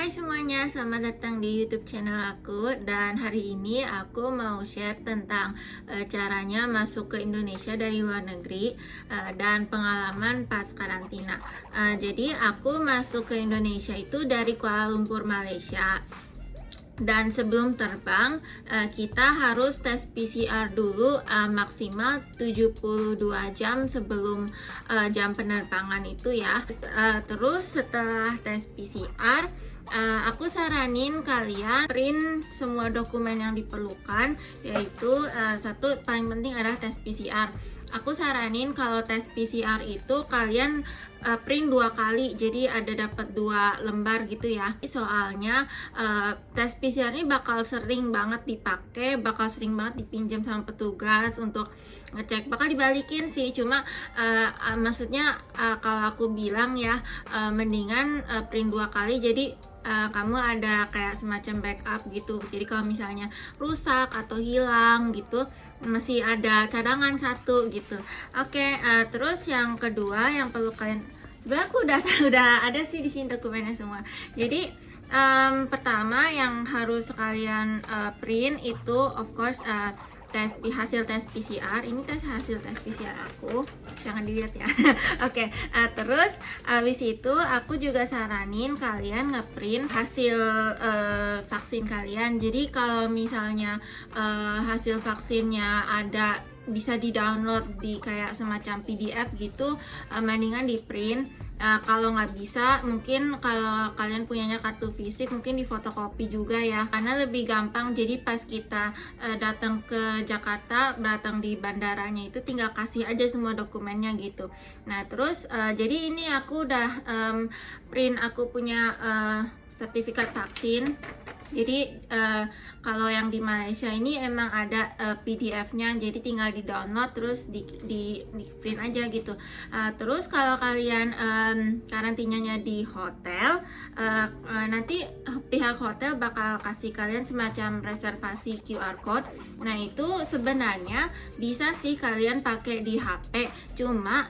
Hai semuanya, selamat datang di YouTube channel aku. Dan hari ini aku mau share tentang caranya masuk ke Indonesia dari luar negeri dan pengalaman pas karantina. Jadi aku masuk ke Indonesia itu dari Kuala Lumpur, Malaysia. Dan sebelum terbang, kita harus tes PCR dulu maksimal 72 jam sebelum jam penerbangan itu ya. Terus setelah tes PCR, aku saranin kalian print semua dokumen yang diperlukan, yaitu satu paling penting adalah tes PCR. Aku saranin kalau tes PCR itu kalian print 2 kali, jadi ada dapat 2 lembar gitu ya. Soalnya tes PCR ini bakal sering banget dipakai, bakal sering banget dipinjam sama petugas untuk ngecek. Bakal dibalikin sih, cuma maksudnya kalau aku bilang ya, mendingan print 2 kali, jadi kamu ada kayak semacam backup gitu. Jadi kalau misalnya rusak atau hilang gitu, masih ada cadangan 1 gitu. Oke, terus yang kedua yang perlu kalian, sebenarnya aku udah ada sih di sini dokumennya semua. Jadi pertama yang harus kalian print itu of course hasil tes PCR. Ini hasil tes PCR aku, jangan dilihat ya. Oke, terus habis itu aku juga saranin kalian ngeprint hasil vaksin kalian. Jadi kalau misalnya hasil vaksinnya ada, bisa di-download di kayak semacam PDF gitu, mendingan di print. Kalau nggak bisa, mungkin kalau kalian punyanya kartu fisik, mungkin di fotokopi juga ya, karena lebih gampang. Jadi pas kita datang ke Jakarta, datang di bandaranya itu tinggal kasih aja semua dokumennya gitu. Nah terus jadi ini aku udah print aku punya sertifikat vaksin. Jadi kalau yang di Malaysia ini emang ada PDF-nya, jadi tinggal di-download terus di print aja gitu. Terus kalau kalian karantinanya di hotel, nanti pihak hotel bakal kasih kalian semacam reservasi QR code. Nah itu sebenarnya bisa sih kalian pakai di HP, cuma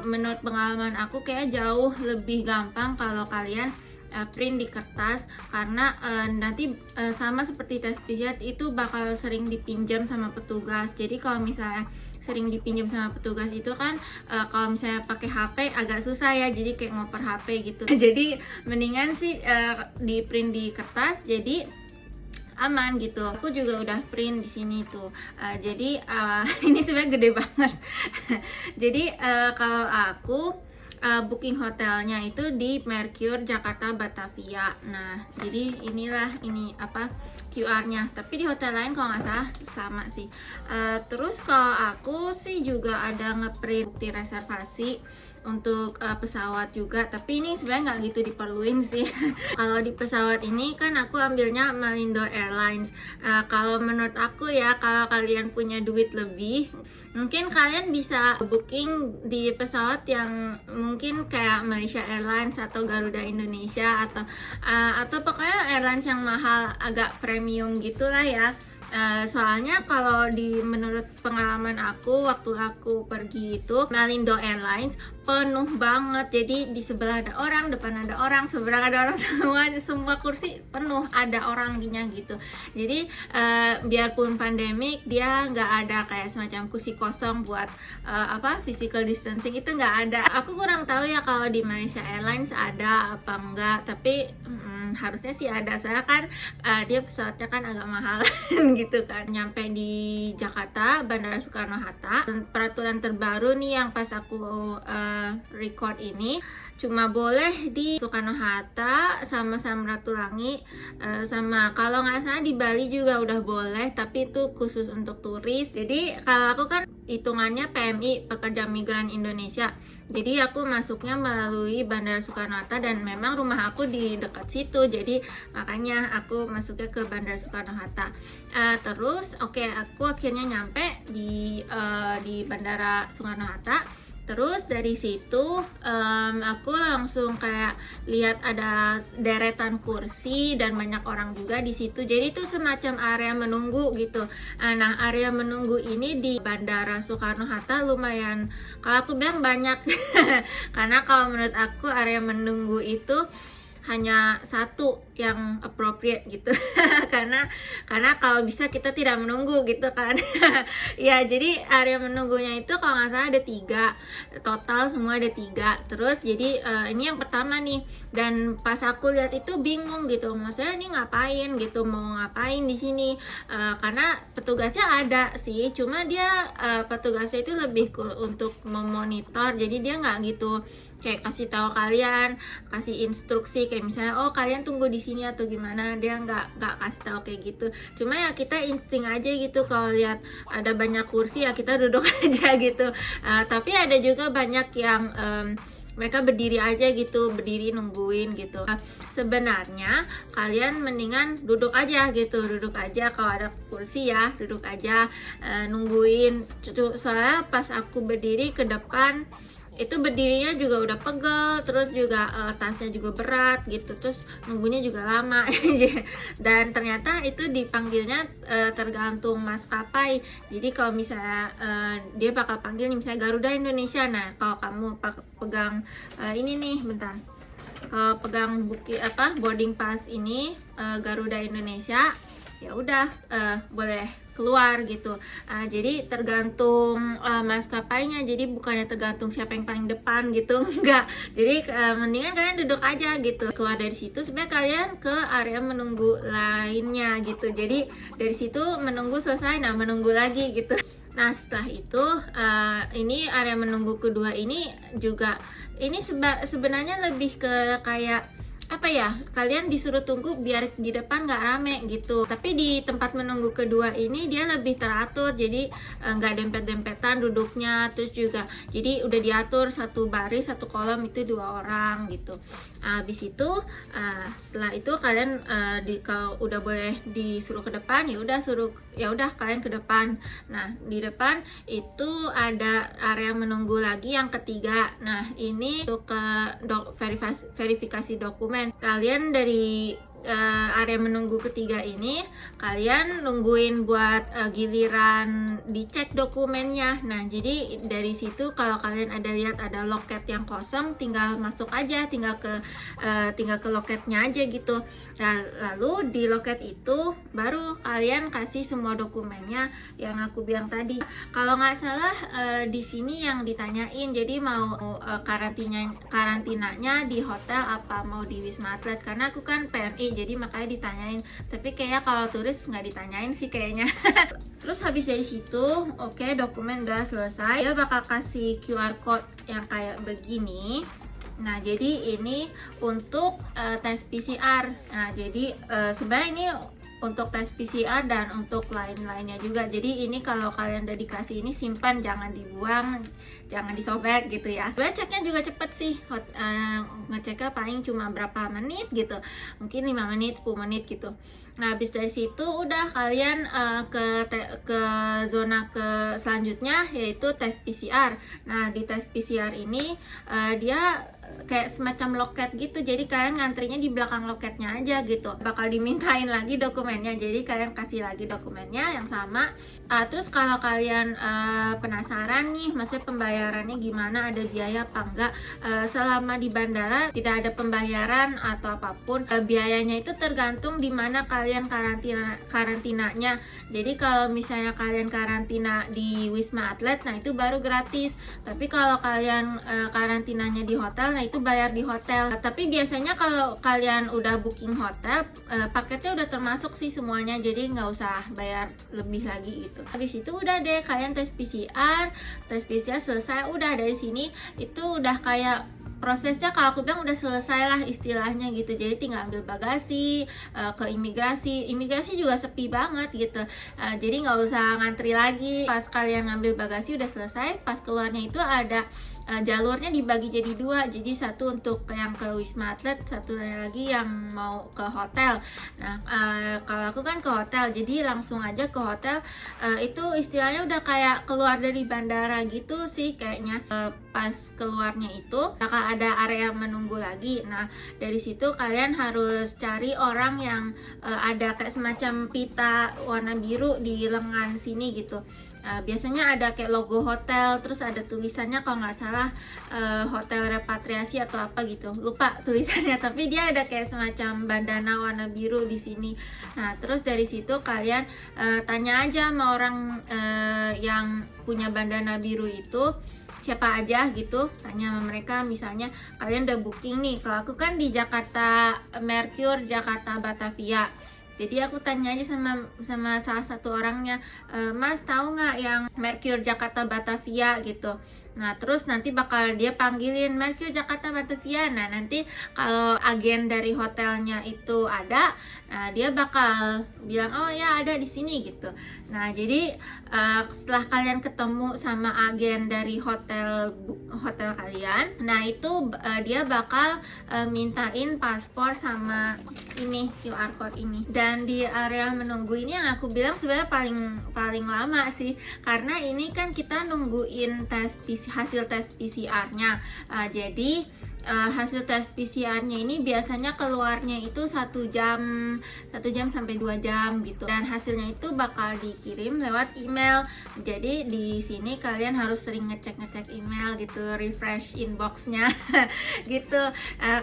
menurut pengalaman aku kayak jauh lebih gampang kalau kalian print di kertas, karena nanti sama seperti tes PCR itu bakal sering dipinjam sama petugas. Jadi kalau misalnya sering dipinjam sama petugas itu kan kalau misalnya pakai HP agak susah ya, jadi kayak ngoper HP gitu. Jadi mendingan sih di print di kertas, jadi aman gitu. Aku juga udah print di sini tuh. Jadi ini sebenarnya gede banget. Jadi kalau aku booking hotelnya itu di Mercure Jakarta Batavia. Nah, jadi inilah ini apa QR-nya. Tapi di hotel lain kalau nggak salah sama sih. Terus kalau aku sih juga ada ngeprint bukti reservasi untuk pesawat juga. Tapi ini sebenarnya nggak gitu diperluin sih. Kalau di pesawat ini kan aku ambilnya Malindo Airlines. Kalau menurut aku ya, kalau kalian punya duit lebih, mungkin kalian bisa booking di pesawat yang mungkin kayak Malaysia Airlines atau Garuda Indonesia atau pokoknya airlines yang mahal, agak premium gitulah ya. Soalnya kalau menurut pengalaman aku waktu aku pergi itu Malindo Airlines penuh banget. Jadi di sebelah ada orang, depan ada orang, seberang ada orang, semua kursi penuh, ada orangnya gitu. Jadi biarpun pandemik, dia nggak ada kayak semacam kursi kosong buat physical distancing, itu nggak ada. Aku kurang tahu ya kalau di Malaysia Airlines ada apa enggak, tapi harusnya sih ada. Saya kan dia pesawatnya kan agak mahal gitu kan. Nyampe di Jakarta, Bandara Soekarno-Hatta, peraturan terbaru nih yang pas aku record ini, cuma boleh di Soekarno-Hatta sama Samratulangi, sama kalau nggak salah di Bali juga udah boleh, tapi itu khusus untuk turis. Jadi kalau aku kan hitungannya PMI, Pekerja Migran Indonesia, jadi aku masuknya melalui Bandara Soekarno-Hatta dan memang rumah aku di dekat situ, jadi makanya aku masuknya ke Bandara Soekarno-Hatta. Terus aku akhirnya nyampe di Bandara Soekarno-Hatta. Terus dari situ aku langsung kayak lihat ada deretan kursi dan banyak orang juga di situ. Jadi itu semacam area menunggu gitu. Nah, area menunggu ini di Bandara Soekarno-Hatta lumayan, kalau aku bilang banyak. Karena kalau menurut aku area menunggu itu hanya satu yang appropriate gitu. karena kalau bisa kita tidak menunggu gitu kan. Ya, jadi area menunggunya itu kalau nggak salah ada 3 total, semua ada 3. Terus jadi ini yang pertama nih, dan pas aku lihat itu bingung gitu, maksudnya ini ngapain gitu, mau ngapain di sini. Karena petugasnya ada sih, cuma dia petugasnya itu lebih untuk memonitor, jadi dia nggak gitu kayak kasih tahu kalian, kasih instruksi kayak misalnya oh kalian tunggu di sini atau gimana. Dia nggak kasih tahu kayak gitu. Cuma ya kita insting aja gitu, kalau lihat ada banyak kursi ya kita duduk aja gitu. Tapi ada juga banyak yang mereka berdiri aja gitu, berdiri nungguin gitu. Sebenarnya kalian mendingan duduk aja gitu, duduk aja kalau ada kursi ya, duduk aja nungguin. Soalnya pas aku berdiri ke depan itu berdirinya juga udah pegel, terus juga tasnya juga berat gitu, terus nunggunya juga lama. Dan ternyata itu dipanggilnya tergantung maskapai. Jadi kalau misalnya dia bakal panggil misalnya Garuda Indonesia, nah kalau kamu pegang ini nih, bentar, kalau pegang boarding pass ini Garuda Indonesia, ya udah boleh keluar gitu. Jadi tergantung maskapainya, jadi bukannya tergantung siapa yang paling depan gitu. Enggak, jadi mendingan kalian duduk aja gitu. Keluar dari situ sebenarnya kalian ke area menunggu lainnya gitu. Jadi dari situ menunggu selesai, nah menunggu lagi gitu. Nah setelah itu ini area menunggu kedua ini juga, ini sebenarnya lebih ke kayak apa ya, kalian disuruh tunggu biar di depan nggak rame gitu. Tapi di tempat menunggu kedua ini dia lebih teratur, jadi nggak dempet-dempetan duduknya, terus juga jadi udah diatur satu baris satu kolom itu 2 orang gitu. Habis itu setelah itu kalian kalau udah boleh disuruh ke depan, ya udah kalian ke depan. Nah di depan itu ada area menunggu lagi yang ketiga. Nah ini untuk ke verifikasi dokumen. Kalian dari area menunggu ketiga ini kalian nungguin buat giliran dicek dokumennya. Nah jadi dari situ kalau kalian ada lihat ada loket yang kosong, tinggal masuk aja, tinggal ke loketnya aja gitu. Nah, lalu di loket itu baru kalian kasih semua dokumennya yang aku bilang tadi. Kalau nggak salah di sini yang ditanyain, jadi mau karantinanya di hotel apa mau di Wisma Atlet, karena aku kan PMI jadi makanya ditanyain. Tapi kayaknya kalau turis nggak ditanyain sih kayaknya. Terus habis dari situ, oke, dokumen udah selesai, dia bakal kasih QR code yang kayak begini. Nah jadi ini untuk tes PCR. Nah jadi sebenarnya ini untuk tes PCR dan untuk lain-lainnya juga. Jadi ini kalau kalian udah dikasih ini simpan, jangan dibuang, jangan disobek gitu ya. Sebenarnya ceknya juga cepet sih, ngeceknya paling cuma berapa menit gitu, mungkin 5 menit 10 menit gitu. Nah habis dari situ udah kalian ke zona ke selanjutnya, yaitu tes PCR. Nah di tes PCR ini dia kayak semacam loket gitu, jadi kalian ngantrinya di belakang loketnya aja gitu. Bakal dimintain lagi dokumennya, jadi kalian kasih lagi dokumennya yang sama. Terus kalau kalian penasaran nih, maksudnya pembayarannya gimana, ada biaya apa enggak, selama di bandara tidak ada pembayaran atau apapun. Biayanya itu tergantung di mana kalian karantinanya. Jadi kalau misalnya kalian karantina di Wisma Atlet, nah itu baru gratis. Tapi kalau kalian karantinanya di hotel, nah itu bayar di hotel. Tapi biasanya kalau kalian udah booking hotel, paketnya udah termasuk sih semuanya, jadi nggak usah bayar lebih lagi gitu. Habis itu udah deh kalian tes PCR selesai. Udah dari sini itu udah kayak prosesnya, kalau aku bilang udah selesai lah istilahnya gitu. Jadi tinggal ambil bagasi, ke imigrasi juga sepi banget gitu. Jadi nggak usah ngantri lagi. Pas kalian ngambil bagasi udah selesai, pas keluarnya itu ada jalurnya dibagi jadi 2, jadi satu untuk yang ke Wisma Atlet, satu lagi yang mau ke hotel. Nah kalau aku kan ke hotel, jadi langsung aja ke hotel. Itu istilahnya udah kayak keluar dari bandara gitu sih kayaknya. Pas keluarnya itu bakal ada area menunggu lagi. Nah dari situ kalian harus cari orang yang ada kayak semacam pita warna biru di lengan sini gitu. Biasanya ada kayak logo hotel, terus ada tulisannya kalau nggak salah hotel repatriasi atau apa gitu, lupa tulisannya, tapi dia ada kayak semacam bandana warna biru di sini. Nah, terus dari situ kalian tanya aja sama orang yang punya bandana biru itu siapa aja gitu, tanya sama mereka. Misalnya kalian udah booking nih, kalau aku kan di Jakarta Mercure Jakarta Batavia, jadi aku tanya aja sama salah satu orangnya, Mas tahu nggak yang Mercure Jakarta Batavia gitu. Nah, terus nanti bakal dia panggilin Mercure Jakarta Batavia. Nah, nanti kalau agen dari hotelnya itu ada, dia bakal bilang, oh ya ada di sini gitu. Nah, jadi setelah kalian ketemu sama agen dari hotel kalian, nah itu dia bakal mintain paspor sama ini QR code ini. Dan di area menunggu ini yang aku bilang sebenarnya paling lama sih, karena ini kan kita nungguin hasil tes PCR-nya. Jadi hasil tes PCR-nya ini biasanya keluarnya itu 1 jam sampai 2 jam gitu, dan hasilnya itu bakal dikirim lewat email. Jadi di sini kalian harus sering ngecek email gitu, refresh inboxnya gitu.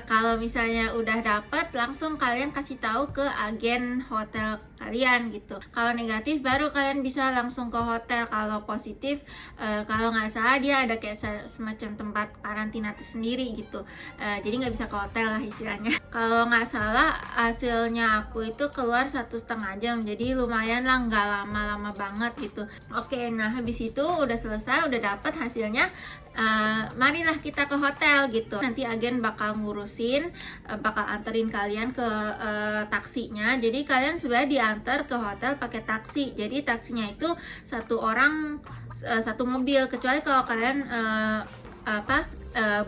Kalau misalnya udah dapet, langsung kalian kasih tahu ke agen hotel kalian gitu. Kalau negatif baru kalian bisa langsung ke hotel. Kalau positif, kalau nggak salah dia ada kayak semacam tempat karantina tersendiri gitu. Jadi nggak bisa ke hotel lah istilahnya. Kalau nggak salah hasilnya aku itu keluar 1,5 jam, jadi lumayan lah, nggak lama-lama banget gitu. Oke, nah habis itu udah selesai, udah dapat hasilnya. Marilah kita ke hotel gitu. Nanti agen bakal ngurusin, bakal anterin kalian ke taksinya. Jadi kalian sebenarnya diantar ke hotel pakai taksi. Jadi taksinya itu satu orang satu mobil, kecuali kalau kalian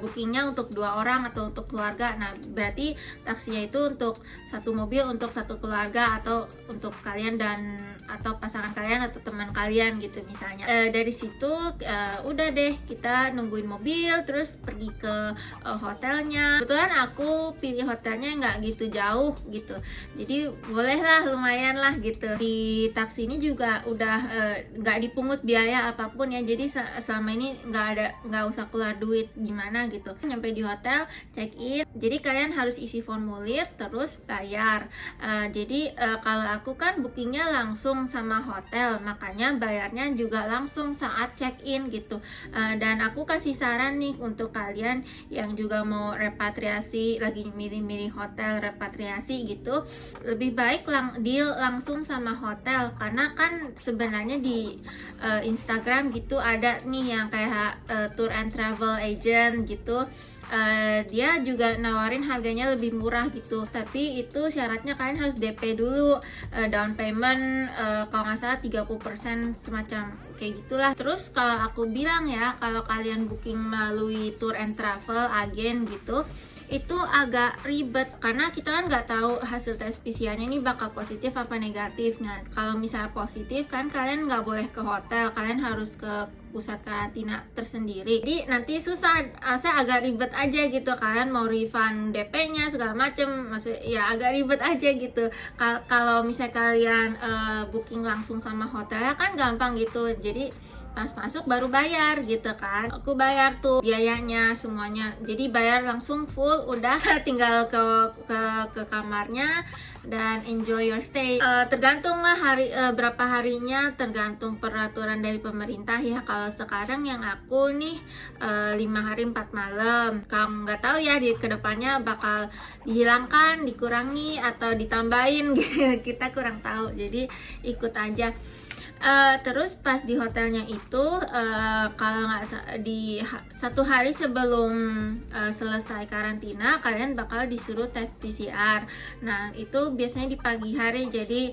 bookingnya untuk 2 orang atau untuk keluarga. Nah, berarti taksinya itu untuk satu mobil untuk satu keluarga, atau untuk kalian dan atau pasangan kalian atau teman kalian gitu misalnya. Dari situ udah deh kita nungguin mobil, terus pergi ke hotelnya. Kebetulan aku pilih hotelnya nggak gitu jauh gitu, jadi bolehlah, lumayan lah gitu. Di taksi ini juga udah nggak dipungut biaya apapun ya, jadi selama ini nggak usah keluar duit gimana gitu. Nyampe di hotel, check in, jadi kalian harus isi formulir terus bayar. Jadi kalau aku kan bookingnya langsung sama hotel, makanya bayarnya juga langsung saat check in gitu. Dan aku kasih saran nih untuk kalian yang juga mau repatriasi, lagi milih-milih hotel repatriasi gitu, lebih baik deal langsung sama hotel, karena kan sebenarnya di Instagram gitu ada nih yang kayak tour and travel agent gitu. Dia juga nawarin harganya lebih murah gitu, tapi itu syaratnya kalian harus DP dulu, down payment kalau nggak salah 30% semacam kayak gitulah. Terus kalau aku bilang ya, kalau kalian booking melalui tour and travel agen gitu, itu agak ribet karena kita kan nggak tahu hasil tes PCR-nya ini bakal positif apa negatif. Nah, kalau misalnya positif kan kalian nggak boleh ke hotel, kalian harus ke pusat karantina tersendiri. Jadi nanti susah, saya agak ribet aja gitu. Kalian mau refund DP-nya segala macem, ya agak ribet aja gitu. Kalau misalnya kalian booking langsung sama hotelnya kan gampang gitu. Jadi pas masuk baru bayar gitu kan. Aku bayar tuh biayanya semuanya, jadi bayar langsung full, udah tinggal ke kamarnya dan enjoy your stay. Tergantung lah berapa harinya, tergantung peraturan dari pemerintah ya. Kalau sekarang yang aku nih 5 hari 4 malam. Kamu nggak tahu ya di kedepannya bakal dihilangkan, dikurangi atau ditambahin kita kurang tahu, jadi ikut aja. Terus pas di hotelnya itu kalau nggak di 1 hari sebelum selesai karantina, kalian bakal disuruh tes PCR. Nah itu biasanya di pagi hari. Jadi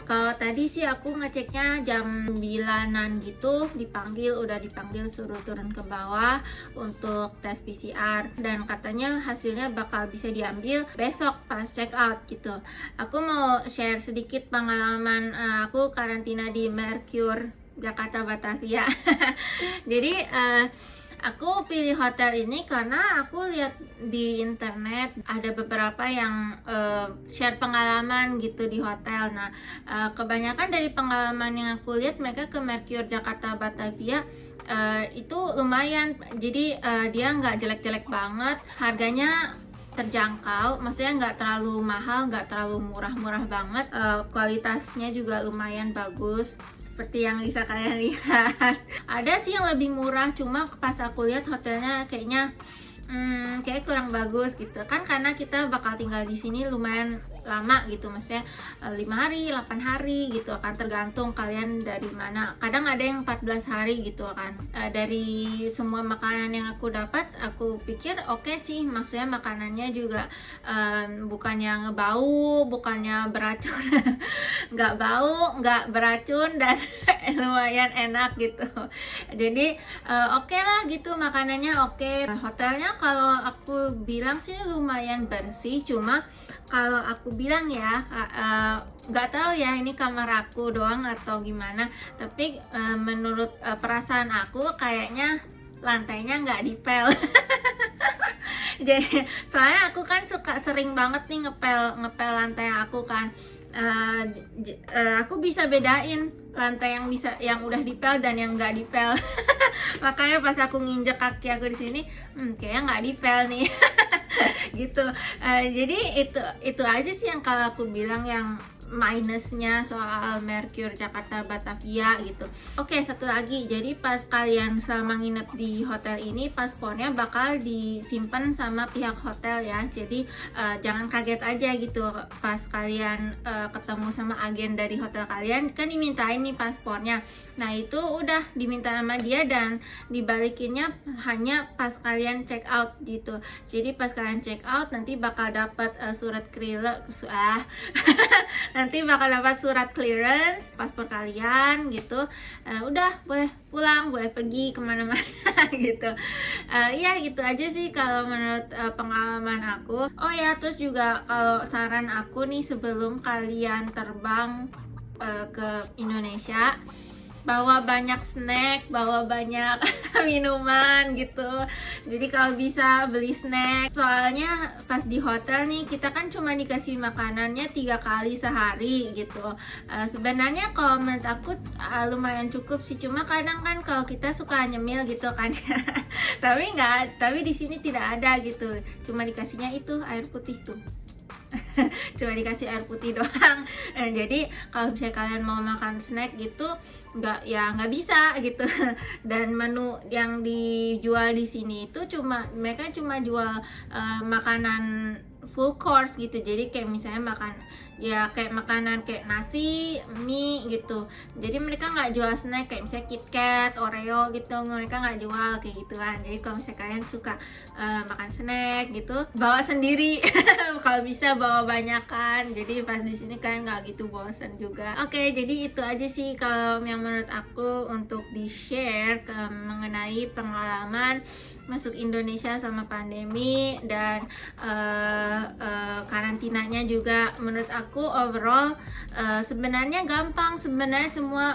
kalau tadi sih aku ngeceknya jam 9-an gitu, udah dipanggil suruh turun ke bawah untuk tes PCR, dan katanya hasilnya bakal bisa diambil besok pas check out gitu. Aku mau share sedikit pengalaman aku karantina di Mercure Jakarta Batavia. Jadi Aku pilih hotel ini karena aku lihat di internet ada beberapa yang share pengalaman gitu di hotel. Nah, kebanyakan dari pengalaman yang aku lihat mereka ke Mercure Jakarta Batavia itu lumayan. Jadi dia nggak jelek-jelek banget, harganya terjangkau, maksudnya nggak terlalu mahal, nggak terlalu murah-murah banget. Kualitasnya juga lumayan bagus seperti yang bisa kalian lihat. Ada sih yang lebih murah, cuma pas aku lihat hotelnya kayaknya kayak kurang bagus gitu kan, karena kita bakal tinggal di sini lumayan lama gitu, maksudnya 5 hari, 8 hari gitu, akan tergantung kalian dari mana. Kadang ada yang 14 hari gitu kan. Dari semua makanan yang aku dapat, aku pikir oke sih, maksudnya makanannya juga bukannya ngebau, bukannya beracun, nggak bau, nggak beracun, dan lumayan enak gitu. Jadi oke lah gitu, makanannya oke. Hotelnya kalau aku bilang sih lumayan bersih, cuma kalau aku bilang ya, nggak tahu ya ini kamar aku doang atau gimana, tapi menurut perasaan aku kayaknya lantainya nggak dipel. Jadi soalnya aku kan sering banget nih ngepel lantai aku kan. Aku bisa bedain lantai yang udah dipel dan yang nggak dipel. Makanya pas aku nginjek kaki aku di sini, kayaknya nggak dipel nih. Gitu. Jadi itu aja sih yang kalau aku bilang yang minusnya soal Mercure Jakarta Batavia gitu. Oke, satu lagi, jadi pas kalian selama nginep di hotel ini, paspornya bakal disimpan sama pihak hotel ya. Jadi jangan kaget aja gitu pas kalian ketemu sama agen dari hotel kalian, kan dimintain nih paspornya. Nah itu udah diminta sama dia dan dibalikinnya hanya pas kalian check out gitu. Jadi pas kalian check out nanti bakal dapat surat nanti bakal dapat surat clearance paspor kalian gitu. Udah boleh pulang, boleh pergi kemana-mana gitu. Ya gitu aja sih kalau menurut pengalaman aku. Oh ya, terus juga kalau saran aku nih, sebelum kalian terbang ke Indonesia, bawa banyak snack, bawa banyak minuman gitu. Jadi kalau bisa beli snack, soalnya pas di hotel nih kita kan cuma dikasih makanannya 3 kali sehari gitu. Sebenarnya kalau menurut aku lumayan cukup sih, cuma kadang kan kalau kita suka nyemil gitu kan. tapi di sini tidak ada gitu, cuma dikasihnya itu air putih tuh. Cuma dikasih air putih doang. Jadi kalau misalnya kalian mau makan snack gitu, nggak bisa gitu. Dan menu yang dijual di sini itu mereka cuma jual makanan full course gitu. Jadi kayak misalnya kayak makanan kayak nasi, mie gitu. Jadi mereka nggak jual snack kayak misalnya KitKat, Oreo gitu, mereka nggak jual kayak gituan. Jadi kalau misalnya kalian suka makan snack gitu, bawa sendiri. Kalau bisa bawa banyakan, jadi pas di sini kalian nggak gitu bosan juga. Oke, jadi itu aja sih kalau yang menurut aku untuk di share mengenai pengalaman masuk Indonesia sama pandemi dan karantinanya juga. Menurut aku overall sebenarnya gampang, sebenarnya semua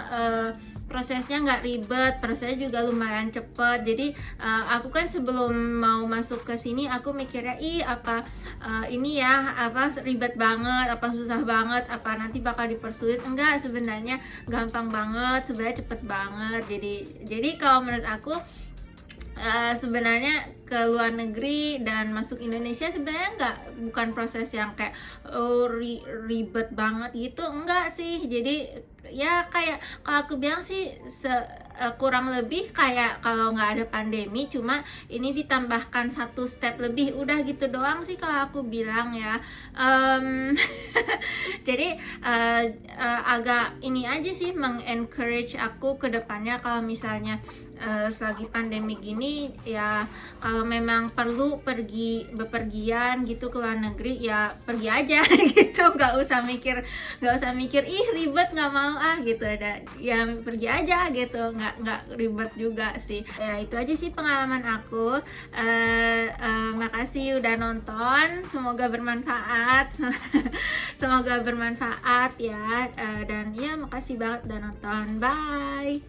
prosesnya nggak ribet, prosesnya juga lumayan cepet. Jadi aku kan sebelum mau masuk ke sini aku mikirnya ini ya ribet banget, apa susah banget, apa nanti bakal dipersulit. Enggak, sebenarnya gampang banget, sebenarnya cepet banget. Jadi kalau menurut aku sebenarnya ke luar negeri dan masuk Indonesia sebenarnya bukan proses yang kayak ribet banget gitu, enggak sih. Jadi ya kayak kalau aku bilang sih kurang lebih kayak kalau nggak ada pandemi, cuma ini ditambahkan 1 step lebih, udah gitu doang sih kalau aku bilang ya. Jadi agak ini aja sih, mengencourage aku ke depannya kalau misalnya selagi pandemi gini ya, kalau memang perlu bepergian gitu ke luar negeri ya pergi aja gitu, nggak usah mikir ribet, nggak mau gitu, ada ya pergi aja gitu, nggak ribet juga sih. Ya itu aja sih pengalaman aku. Makasih udah nonton, semoga bermanfaat. Semoga bermanfaat ya, dan ya makasih banget udah nonton. Bye.